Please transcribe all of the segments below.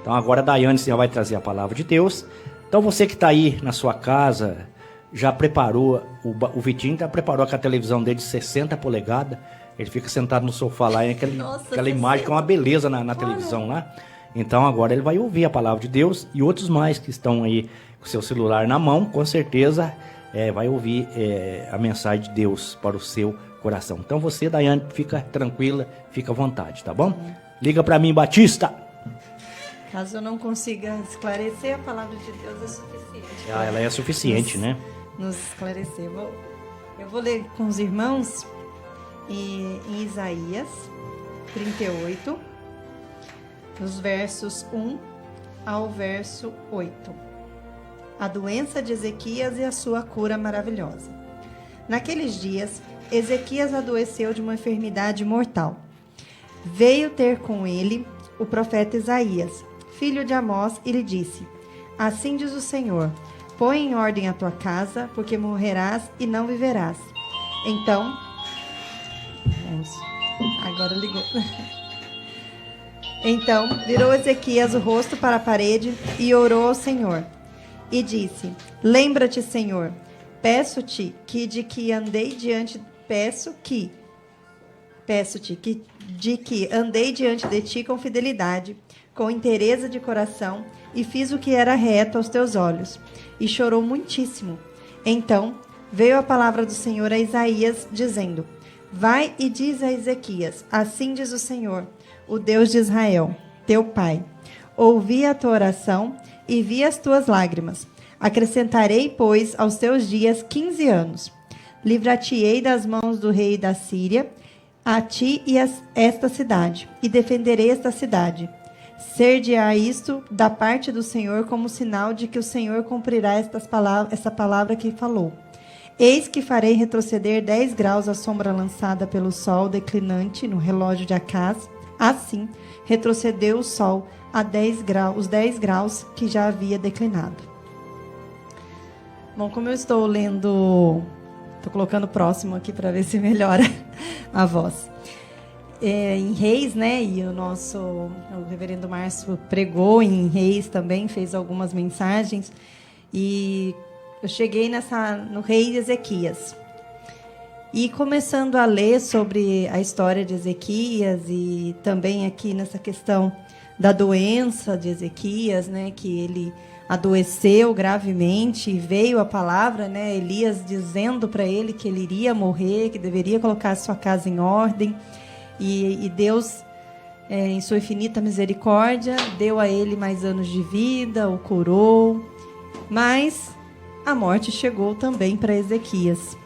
Então agora a Daiane já vai trazer a palavra de Deus. Então você que está aí na sua casa, já preparou, o Vitinho já preparou com a televisão dele de 60 polegadas, ele fica sentado no sofá lá, e aquela imagem que é uma beleza na televisão lá. Então agora ele vai ouvir a palavra de Deus, e outros mais que estão aí com seu celular na mão, com certeza vai ouvir a mensagem de Deus para o seu coração. Então você, Daiane, fica tranquila, fica à vontade, tá bom? Liga para mim, Batista. Caso eu não consiga esclarecer, a palavra de Deus é suficiente. Ela é suficiente, né? Nos esclarecer. Eu vou ler com os irmãos em Isaías 38, dos versos 1 ao verso 8. A doença de Ezequias e a sua cura maravilhosa. Naqueles dias, Ezequias adoeceu de uma enfermidade mortal. Veio ter com ele o profeta Isaías, filho de Amós, e lhe disse: Assim diz o Senhor, põe em ordem a tua casa, porque morrerás e não viverás. Então, agora ligou. Então, virou Ezequias o rosto para a parede e orou ao Senhor. E disse: Lembra-te, Senhor, peço-te que andei diante de ti com fidelidade, com inteireza de coração, e fiz o que era reto aos teus olhos. E chorou muitíssimo. Então veio a palavra do Senhor a Isaías, dizendo: Vai e diz a Ezequias: Assim diz o Senhor, o Deus de Israel, teu pai. Ouvi a tua oração e vi as tuas lágrimas. Acrescentarei, pois, aos teus dias 15 anos. Livrar-te-ei das mãos do rei da Síria, a ti e esta cidade, e defenderei esta cidade. Ser-te-á isto da parte do Senhor como sinal de que o Senhor cumprirá essa palavra que falou. Eis que farei retroceder 10 graus a sombra lançada pelo sol declinante no relógio de Acaz. Assim, retrocedeu o sol a 10 graus, os 10 graus que já havia declinado. Bom, como eu estou lendo, estou colocando próximo aqui para ver se melhora a voz. Em Reis, né? E o reverendo Márcio pregou em Reis também, fez algumas mensagens. E eu cheguei no rei Ezequias. E começando a ler sobre a história de Ezequias e também aqui nessa questão da doença de Ezequias, né? Que ele adoeceu gravemente e veio a palavra, né? Elias dizendo para ele que ele iria morrer, que deveria colocar a sua casa em ordem. E Deus, em sua infinita misericórdia, deu a ele mais anos de vida, o curou. Mas a morte chegou também para Ezequias.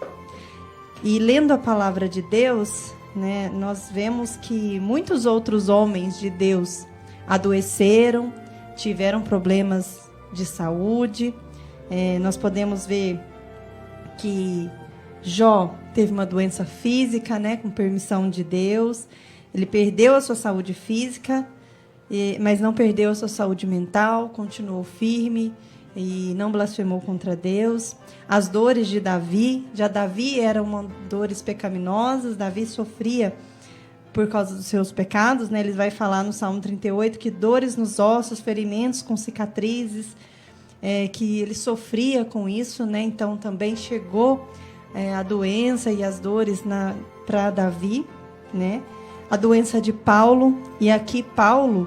E lendo a palavra de Deus, né, nós vemos que muitos outros homens de Deus adoeceram, tiveram problemas de saúde. Nós podemos ver que Jó teve uma doença física, né, com permissão de Deus. Ele perdeu a sua saúde física, mas não perdeu a sua saúde mental, continuou firme e não blasfemou contra Deus. As dores de Davi, já Davi eram dores pecaminosas, Davi sofria por causa dos seus pecados, né? Ele vai falar no Salmo 38 que dores nos ossos, ferimentos com cicatrizes, que ele sofria com isso, né? Então também chegou a doença e as dores para Davi, né? A doença de Paulo, e aqui Paulo,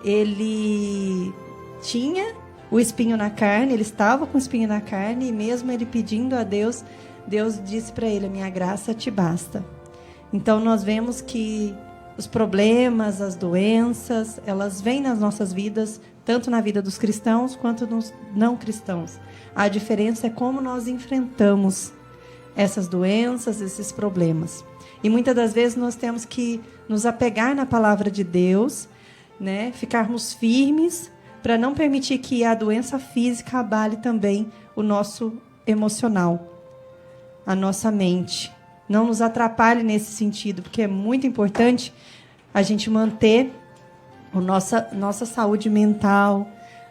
ele tinha o espinho na carne, ele estava com o espinho na carne, e mesmo ele pedindo a Deus, Deus disse para ele: a minha graça te basta. Então nós vemos que os problemas, as doenças, elas vêm nas nossas vidas, tanto na vida dos cristãos quanto dos não cristãos. A diferença é como nós enfrentamos essas doenças, esses problemas. E muitas das vezes nós temos que nos apegar na palavra de Deus, né? Ficarmos firmes para não permitir que a doença física abale também o nosso emocional, a nossa mente. Não nos atrapalhe nesse sentido, porque é muito importante a gente manter a nossa saúde mental,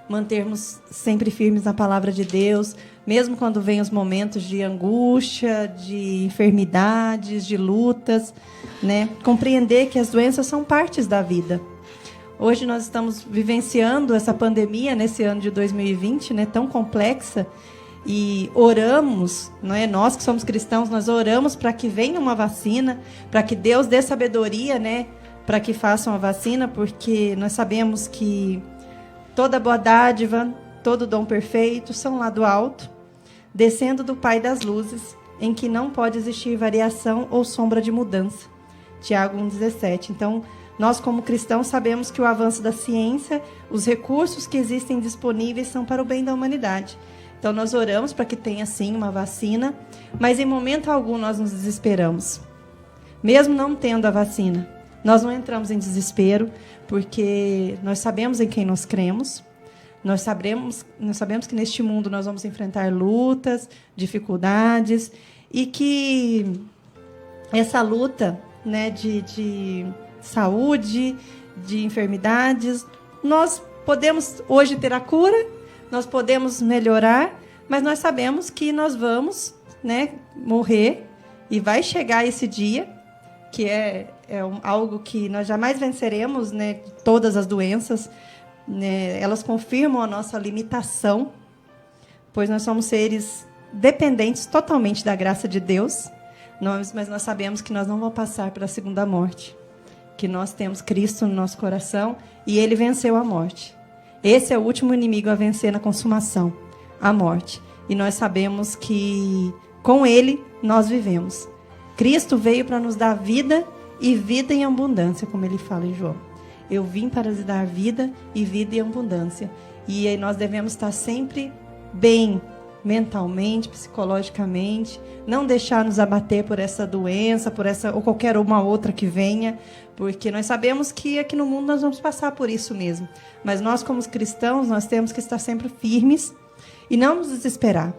mantermos sempre firmes na palavra de Deus, mesmo quando vem os momentos de angústia, de enfermidades, de lutas, né? Compreender que as doenças são partes da vida. Hoje nós estamos vivenciando essa pandemia nesse ano de 2020, né, tão complexa, e oramos, não é? Nós que somos cristãos, nós oramos para que venha uma vacina, para que Deus dê sabedoria, né, para que façam a vacina, porque nós sabemos que toda boa dádiva, todo dom perfeito são lá do alto, descendo do Pai das luzes, em que não pode existir variação ou sombra de mudança. Tiago 1,17. Então, nós como cristãos sabemos que o avanço da ciência, os recursos que existem disponíveis são para o bem da humanidade. Então, nós oramos para que tenha, sim, uma vacina, mas em momento algum nós nos desesperamos. Mesmo não tendo a vacina, nós não entramos em desespero, porque nós sabemos em quem nós cremos. Nós sabemos que neste mundo nós vamos enfrentar lutas, dificuldades, e que essa luta, né, de saúde, de enfermidades, nós podemos hoje ter a cura, nós podemos melhorar, mas nós sabemos que nós vamos, né, morrer, e vai chegar esse dia, que algo que nós jamais venceremos, né, todas as doenças, né, elas confirmam a nossa limitação, pois nós somos seres dependentes totalmente da graça de Deus, mas nós sabemos que nós não vamos passar pela segunda morte, que nós temos Cristo no nosso coração e Ele venceu a morte. Esse é o último inimigo a vencer na consumação, a morte. E nós sabemos que com Ele nós vivemos. Cristo veio para nos dar vida e vida em abundância, como Ele fala em João. Eu vim para lhes dar vida e vida em abundância. E aí nós devemos estar sempre bem, mentalmente, psicologicamente, não deixar nos abater por essa doença, por essa ou qualquer uma outra que venha, porque nós sabemos que aqui no mundo nós vamos passar por isso mesmo. Mas nós, como cristãos, nós temos que estar sempre firmes e não nos desesperar,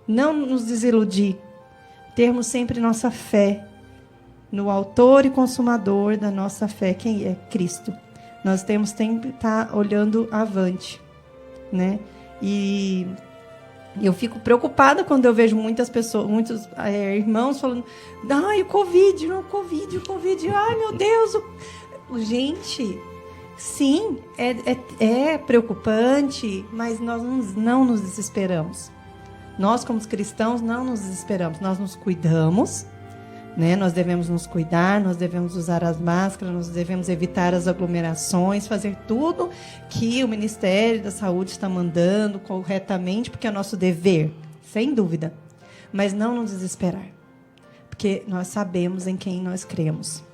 não nos desiludir, termos sempre nossa fé no autor e consumador da nossa fé, quem é? Cristo. Nós temos sempre que estar olhando avante, né? E eu fico preocupada quando eu vejo muitas pessoas, muitos irmãos falando, ai, o Covid, ai, meu Deus. Gente, sim, é preocupante, mas nós não nos desesperamos. Nós, como cristãos, não nos desesperamos. Nós nos cuidamos, né? Nós devemos nos cuidar, nós devemos usar as máscaras, nós devemos evitar as aglomerações, fazer tudo que o Ministério da Saúde está mandando corretamente, porque é nosso dever, sem dúvida. Mas não nos desesperar, porque nós sabemos em quem nós cremos.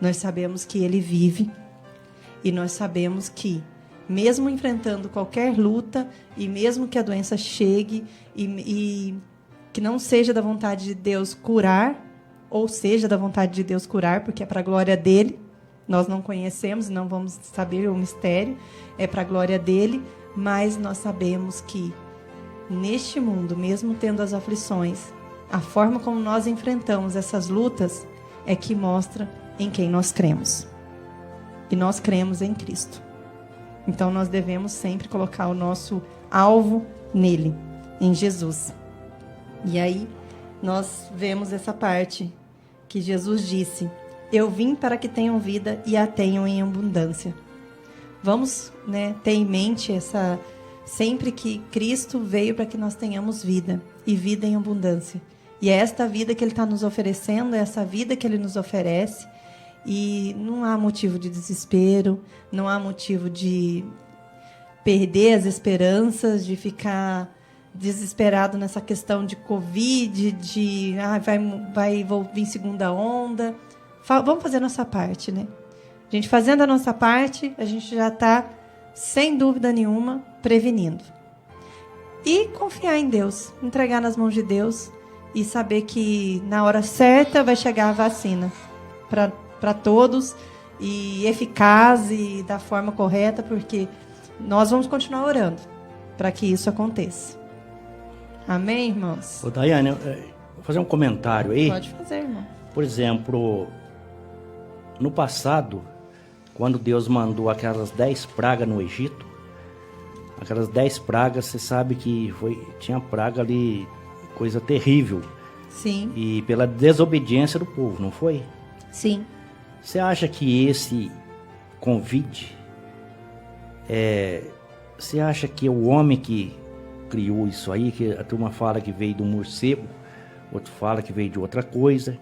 Nós sabemos que Ele vive e nós sabemos que, mesmo enfrentando qualquer luta e mesmo que a doença chegue e que não seja da vontade de Deus curar, ou seja da vontade de Deus curar, porque é para a glória dEle, nós não conhecemos e não vamos saber o mistério, é para a glória dEle, mas nós sabemos que neste mundo, mesmo tendo as aflições, a forma como nós enfrentamos essas lutas é que mostra em quem nós cremos. E nós cremos em Cristo. Então nós devemos sempre colocar o nosso alvo nele, em Jesus. E aí nós vemos essa parte que Jesus disse, eu vim para que tenham vida e a tenham em abundância. Vamos, né, ter em mente sempre que Cristo veio para que nós tenhamos vida e vida em abundância. E é esta vida que Ele está nos oferecendo, é essa vida que Ele nos oferece. E não há motivo de desespero, não há motivo de perder as esperanças, de ficar desesperado nessa questão de Covid, vai vir segunda onda. Vamos fazer a nossa parte, né? A gente fazendo a nossa parte, a gente já está, sem dúvida nenhuma, prevenindo. E confiar em Deus, entregar nas mãos de Deus e saber que na hora certa vai chegar a vacina para todos, e eficaz e da forma correta, porque nós vamos continuar orando para que isso aconteça. Amém, irmãos? Ô, Daiane, vou fazer um comentário aí. Pode fazer, irmão. Por exemplo, no passado, quando Deus mandou aquelas 10 pragas no Egito, aquelas 10 pragas, você sabe que tinha praga ali, coisa terrível. Sim. E pela desobediência do povo, não foi? Sim. Você acha que convide, você acha que é o homem que criou isso aí, que a turma fala que veio do morcego, outro fala que veio de outra coisa.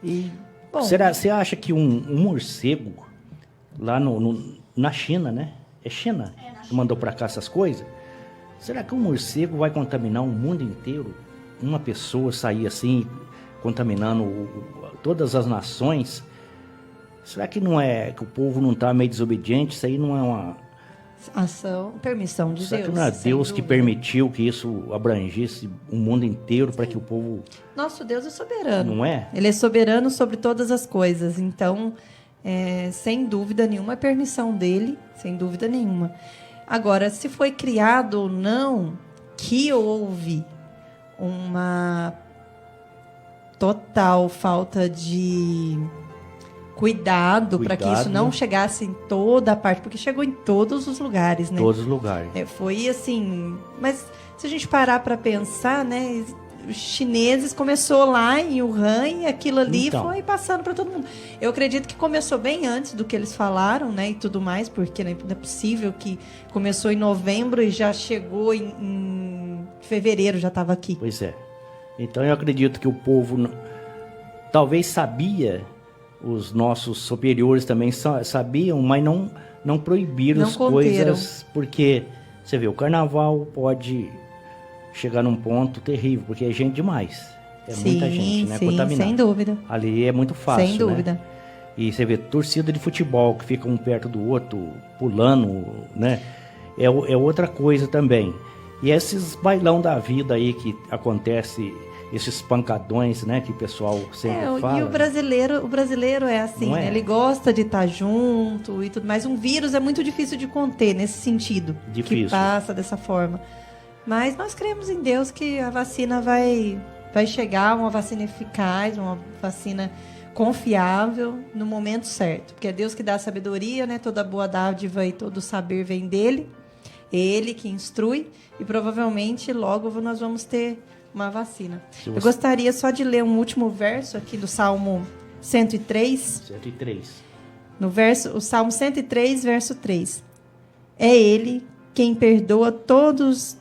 E você acha que um morcego lá na China, né? É China que mandou para cá essas coisas? Será que um morcego vai contaminar o mundo inteiro? Uma pessoa sair assim, contaminando todas as nações? Será que não é que o povo não está meio desobediente? Isso aí não é uma permissão de Deus. Será que não é Deus que permitiu que isso abrangesse o mundo inteiro para que o povo... Nosso Deus é soberano. Não é? Ele é soberano sobre todas as coisas. Então, sem dúvida nenhuma, é permissão dele, sem dúvida nenhuma. Agora, se foi criado ou não, que houve uma total falta de cuidado para que isso não chegasse em toda a parte, porque chegou em todos os lugares, né? Todos os lugares. Foi assim, mas se a gente parar para pensar, né? Os chineses começou lá em Wuhan e aquilo ali foi passando para todo mundo. Eu acredito que começou bem antes do que eles falaram, né? E tudo mais, porque não é possível que começou em novembro e já chegou em fevereiro, já estava aqui. Pois é. Então eu acredito que o povo talvez sabia, os nossos superiores também sabiam, mas não proibiram as coisas, porque você vê, o carnaval pode chegar num ponto terrível, porque é gente demais. Muita gente, né? Contaminada. Sem dúvida. Ali é muito fácil, sem dúvida. Né? E você vê torcida de futebol, que fica um perto do outro, pulando, né? É outra coisa também. E esses bailão da vida aí que acontece, esses pancadões, né, que o pessoal sempre fala. E o brasileiro é assim, né? Ele gosta de estar junto e tudo mais. Um vírus é muito difícil de conter nesse sentido. Difícil. Que passa dessa forma. Mas nós cremos em Deus que a vacina vai chegar, uma vacina eficaz, uma vacina confiável no momento certo. Porque é Deus que dá a sabedoria, né? Toda boa dádiva e todo saber vem dele. Ele que instrui e provavelmente logo nós vamos ter uma vacina. Eu gostaria só de ler um último verso aqui do Salmo 103. 103. O Salmo 103, verso 3. É Ele quem perdoa todas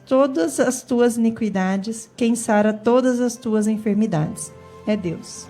as tuas iniquidades, quem sara todas as tuas enfermidades. É Deus.